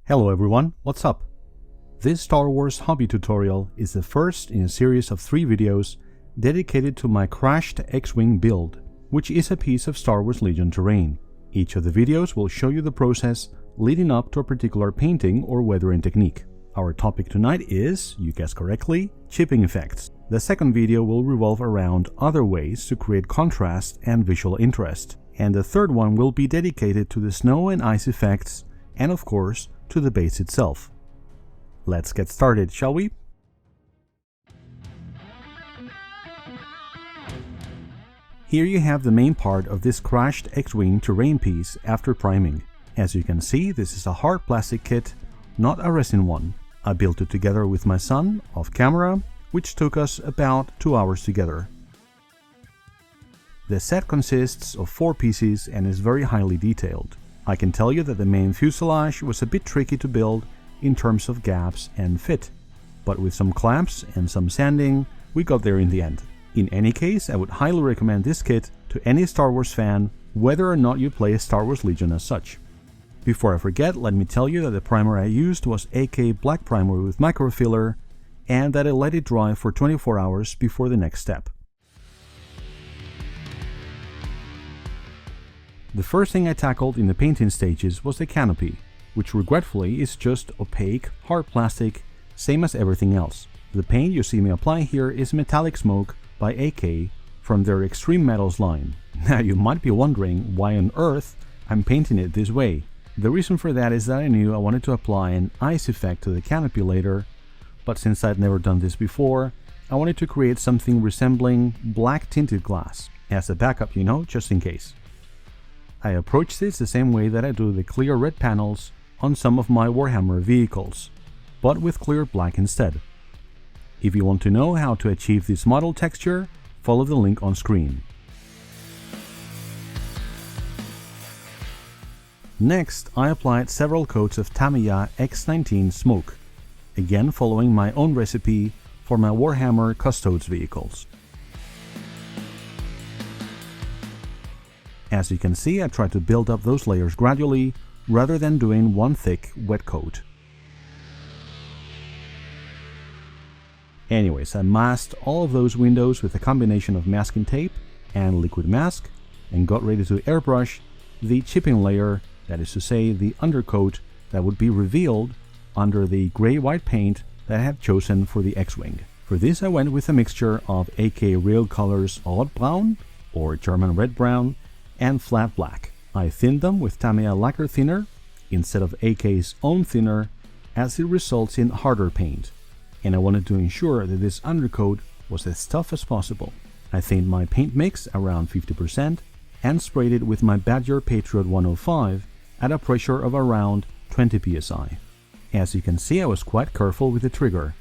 Hello everyone, what's up? This Star Wars hobby tutorial is the first in a series of 3 videos dedicated to my crashed X-Wing build, which is a piece of Star Wars Legion terrain. Each of the videos will show you the process leading up to a particular painting or weathering technique. Our topic tonight is, you guessed correctly, chipping effects. The second video will revolve around other ways to create contrast and visual interest. And the third one will be dedicated to the snow and ice effects and of course to the base itself. Let's get started, shall we? Here you have the main part of this crashed X-Wing terrain piece after priming. As you can see, this is a hard plastic kit, not a resin one. I built it together with my son, off camera, which took us about 2 hours together. The set consists of 4 pieces and is very highly detailed. I can tell you that the main fuselage was a bit tricky to build in terms of gaps and fit, but with some clamps and some sanding, we got there in the end. In any case, I would highly recommend this kit to any Star Wars fan, whether or not you play Star Wars Legion as such. Before I forget, let me tell you that the primer I used was a.k.a. black primer with microfiller, and that I let it dry for 24 hours before the next step. The first thing I tackled in the painting stages was the canopy, which regretfully is just opaque, hard plastic, same as everything else. The paint you see me apply here is Metallic Smoke by a.k.a. from their Extreme Metals line. Now you might be wondering why on earth I'm painting it this way. The reason for that is that I knew I wanted to apply an ice effect to the canopy later, but since I'd never done this before, I wanted to create something resembling black tinted glass, as a backup, you know, just in case. I approach this the same way that I do the clear red panels on some of my Warhammer vehicles, but with clear black instead. If you want to know how to achieve this model texture, follow the link on screen. Next, I applied several coats of Tamiya X19 Smoke, again following my own recipe for my Warhammer Custodes vehicles. As you can see, I tried to build up those layers gradually, rather than doing one thick wet coat. Anyways, I masked all of those windows with a combination of masking tape and liquid mask, and got ready to airbrush the chipping layer, that is to say the undercoat that would be revealed under the gray-white paint that I had chosen for the X-Wing. For this I went with a mixture of a.k.a. Real Colors Odd Brown, or German Red Brown, and flat black. I thinned them with Tamiya lacquer thinner instead of a.k.a.'s own thinner, as it results in harder paint, and I wanted to ensure that this undercoat was as tough as possible. I thinned my paint mix around 50% and sprayed it with my Badger Patriot 105 at a pressure of around 20 psi. As you can see, I was quite careful with the trigger,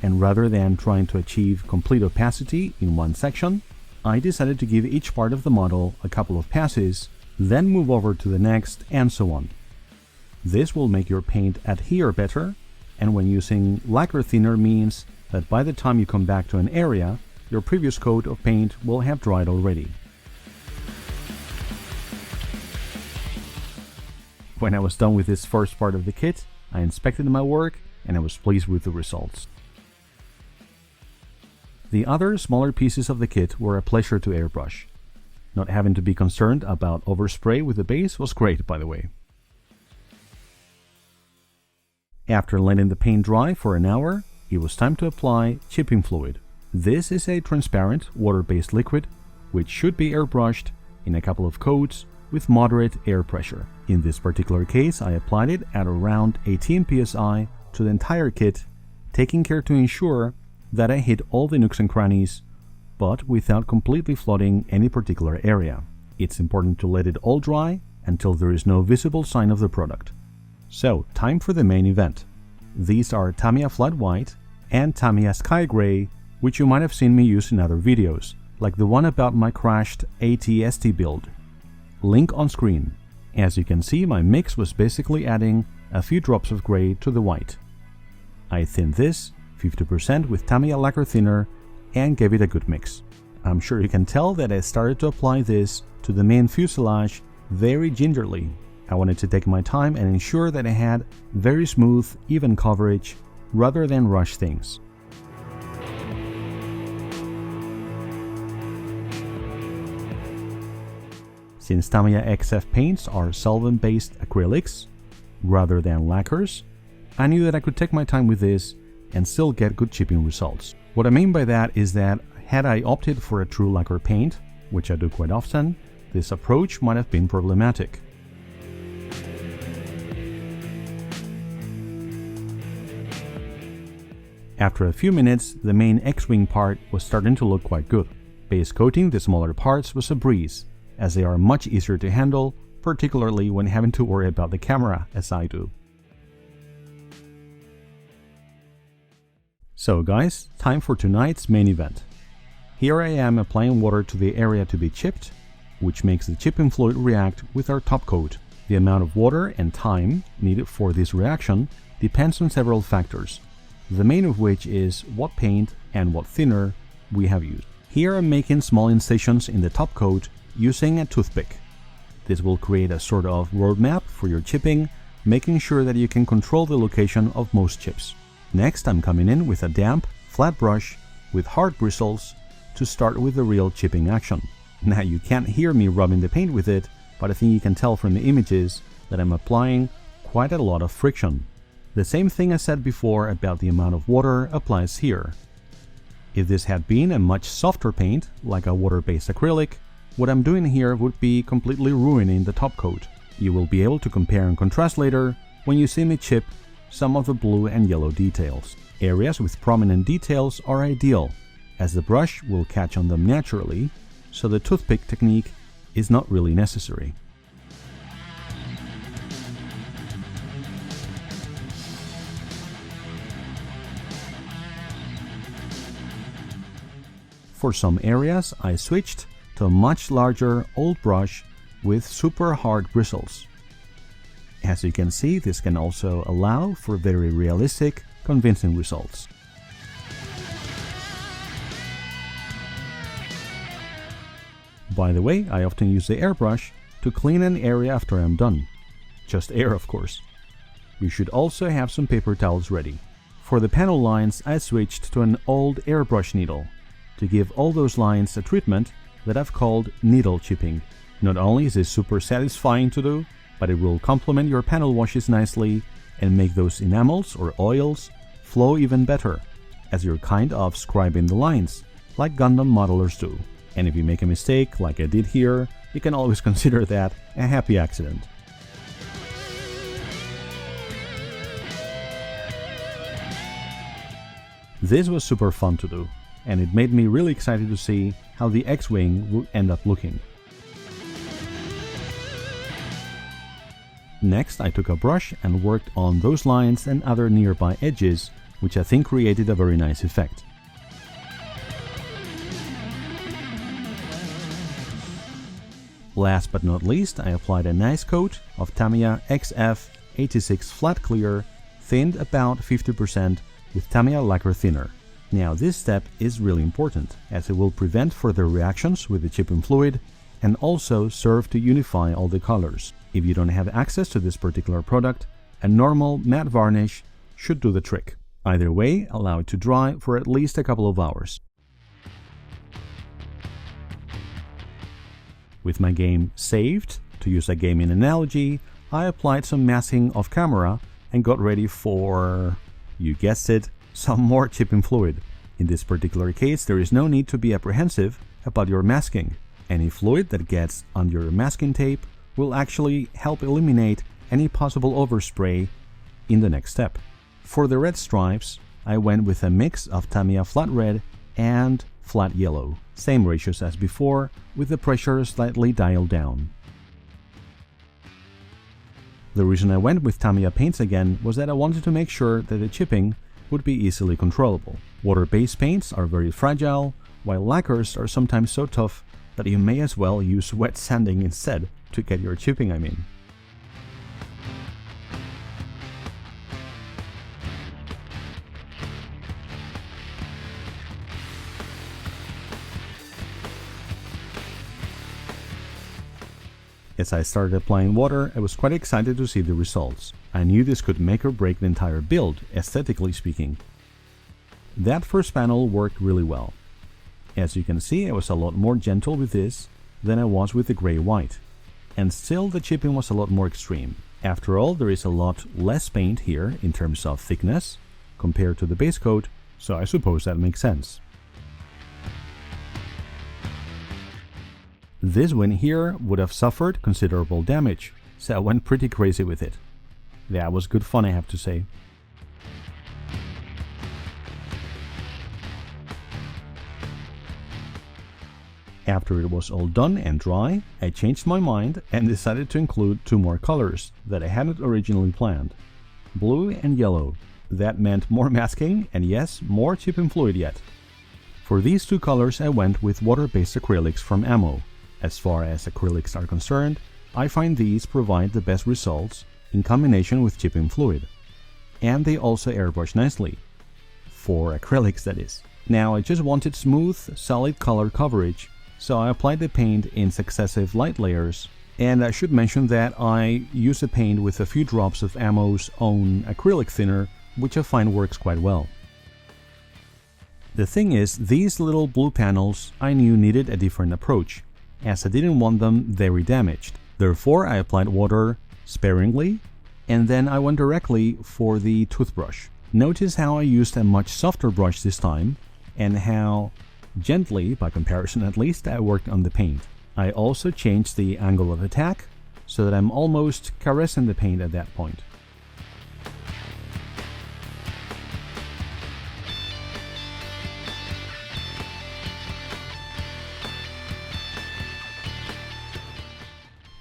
and rather than trying to achieve complete opacity in one section, I decided to give each part of the model a couple of passes, then move over to the next, and so on. This will make your paint adhere better, and when using lacquer thinner means that by the time you come back to an area, your previous coat of paint will have dried already. When I was done with this first part of the kit, I inspected my work and I was pleased with the results. The other smaller pieces of the kit were a pleasure to airbrush. Not having to be concerned about overspray with the base was great, by the way. After letting the paint dry for an hour, it was time to apply chipping fluid. This is a transparent water-based liquid, which should be airbrushed in a couple of coats with moderate air pressure. In this particular case, I applied it at around 18 psi to the entire kit, taking care to ensure that I hit all the nooks and crannies, but without completely flooding any particular area. It's important to let it all dry until there is no visible sign of the product. So, time for the main event. These are Tamiya Flat White and Tamiya Sky Gray, which you might have seen me use in other videos, like the one about my crashed AT-ST build. Link on screen. As you can see, my mix was basically adding a few drops of gray to the white. I thinned this 50% with Tamiya lacquer thinner and gave it a good mix. I'm sure you can tell that I started to apply this to the main fuselage very gingerly, I wanted to take my time and ensure that I had very smooth, even coverage, rather than rush things. Since Tamiya XF paints are solvent-based acrylics, rather than lacquers, I knew that I could take my time with this and still get good chipping results. What I mean by that is that had I opted for a true lacquer paint, which I do quite often, this approach might have been problematic. After a few minutes, the main X-wing part was starting to look quite good. Base coating the smaller parts was a breeze, as they are much easier to handle, particularly when having to worry about the camera, as I do. So guys, time for tonight's main event. Here I am applying water to the area to be chipped, which makes the chipping fluid react with our top coat. The amount of water and time needed for this reaction depends on several factors, the main of which is what paint and what thinner we have used. Here I'm making small incisions in the top coat using a toothpick. This will create a sort of roadmap for your chipping, making sure that you can control the location of most chips. Next, I'm coming in with a damp, flat brush with hard bristles to start with the real chipping action. Now you can't hear me rubbing the paint with it, but I think you can tell from the images that I'm applying quite a lot of friction. The same thing I said before about the amount of water applies here. If this had been a much softer paint, like a water-based acrylic, what I'm doing here would be completely ruining the top coat. You will be able to compare and contrast later when you see me chip some of the blue and yellow details. Areas with prominent details are ideal, as the brush will catch on them naturally, so the toothpick technique is not really necessary. For some areas, I switched to a much larger old brush with super hard bristles. As you can see, this can also allow for very realistic, convincing results. By the way, I often use the airbrush to clean an area after I'm done. Just air, of course. You should also have some paper towels ready. For the panel lines, I switched to an old airbrush needle to give all those lines a treatment that I've called needle chipping. Not only is this super satisfying to do, but it will complement your panel washes nicely and make those enamels or oils flow even better, as you're kind of scribing the lines, like Gundam modelers do. And if you make a mistake, like I did here, you can always consider that a happy accident. This was super fun to do, and it made me really excited to see how the X-wing would end up looking. Next, I took a brush and worked on those lines and other nearby edges, which I think created a very nice effect. Last but not least, I applied a nice coat of Tamiya XF 86 Flat Clear, thinned about 50% with Tamiya lacquer thinner. Now this step is really important, as it will prevent further reactions with the chipping fluid and also serve to unify all the colors. If you don't have access to this particular product, a normal matte varnish should do the trick. Either way, allow it to dry for at least a couple of hours. With my game saved, to use a gaming analogy, I applied some masking off camera and got ready for, you guessed it, some more chipping fluid. In this particular case, there is no need to be apprehensive about your masking. Any fluid that gets on your masking tape will actually help eliminate any possible overspray in the next step. For the red stripes, I went with a mix of Tamiya flat red and flat yellow. Same ratios as before, with the pressure slightly dialed down. The reason I went with Tamiya paints again was that I wanted to make sure that the chipping would be easily controllable. Water-based paints are very fragile, while lacquers are sometimes so tough that you may as well use wet sanding instead to get your chipping, I mean. As I started applying water, I was quite excited to see the results. I knew this could make or break the entire build, aesthetically speaking. That first panel worked really well. As you can see, I was a lot more gentle with this than I was with the gray-white. And still the chipping was a lot more extreme. After all, there is a lot less paint here in terms of thickness compared to the base coat, so I suppose that makes sense. This wing here would have suffered considerable damage, so I went pretty crazy with it. That was good fun, I have to say. After it was all done and dry, I changed my mind and decided to include two more colors that I hadn't originally planned. Blue and yellow. That meant more masking and yes, more chipping fluid yet. For these two colors I went with water-based acrylics from a.k.a. As far as acrylics are concerned, I find these provide the best results in combination with chipping fluid. And they also airbrush nicely. For acrylics, that is. Now I just wanted smooth, solid color coverage, so I applied the paint in successive light layers, and I should mention that I use the paint with a few drops of a.k.a.'s own acrylic thinner, which I find works quite well. The thing is, these little blue panels I knew needed a different approach, as I didn't want them very damaged. Therefore I applied water sparingly, and then I went directly for the toothbrush. Notice how I used a much softer brush this time, and how gently, by comparison at least, I worked on the paint. I also changed the angle of attack, so that I'm almost caressing the paint at that point.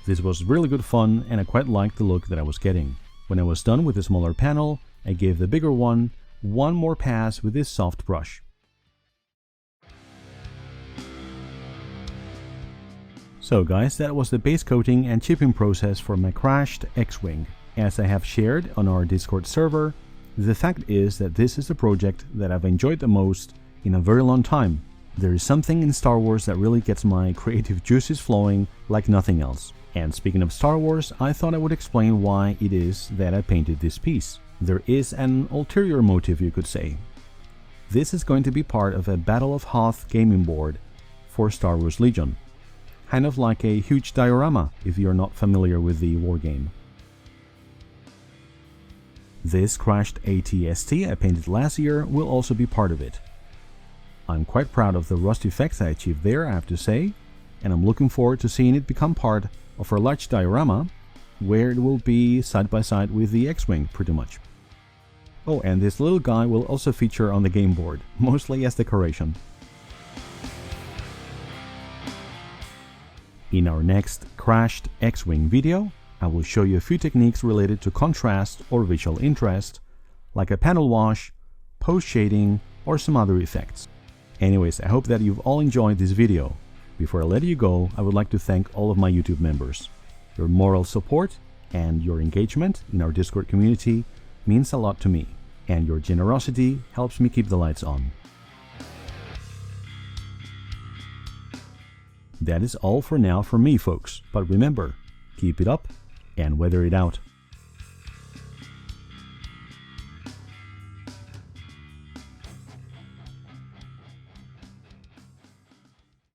This was really good fun, and I quite liked the look that I was getting. When I was done with the smaller panel, I gave the bigger one more pass with this soft brush. So guys, that was the base coating and chipping process for my crashed X-Wing. As I have shared on our Discord server, the fact is that this is a project that I've enjoyed the most in a very long time. There is something in Star Wars that really gets my creative juices flowing like nothing else. And speaking of Star Wars, I thought I would explain why it is that I painted this piece. There is an ulterior motive, you could say. This is going to be part of a Battle of Hoth gaming board for Star Wars Legion. Kind of like a huge diorama, if you're not familiar with the wargame. This crashed AT-ST I painted last year will also be part of it. I'm quite proud of the rust effects I achieved there, I have to say, and I'm looking forward to seeing it become part of our large diorama, where it will be side by side with the X-Wing, pretty much. Oh, and this little guy will also feature on the game board, mostly as decoration. In our next crashed X-Wing video, I will show you a few techniques related to contrast or visual interest, like a panel wash, post-shading, or some other effects. Anyways, I hope that you've all enjoyed this video. Before I let you go, I would like to thank all of my YouTube members. Your moral support and your engagement in our Discord community means a lot to me, and your generosity helps me keep the lights on. That is all for now from me, folks, but remember, keep it up and weather it out.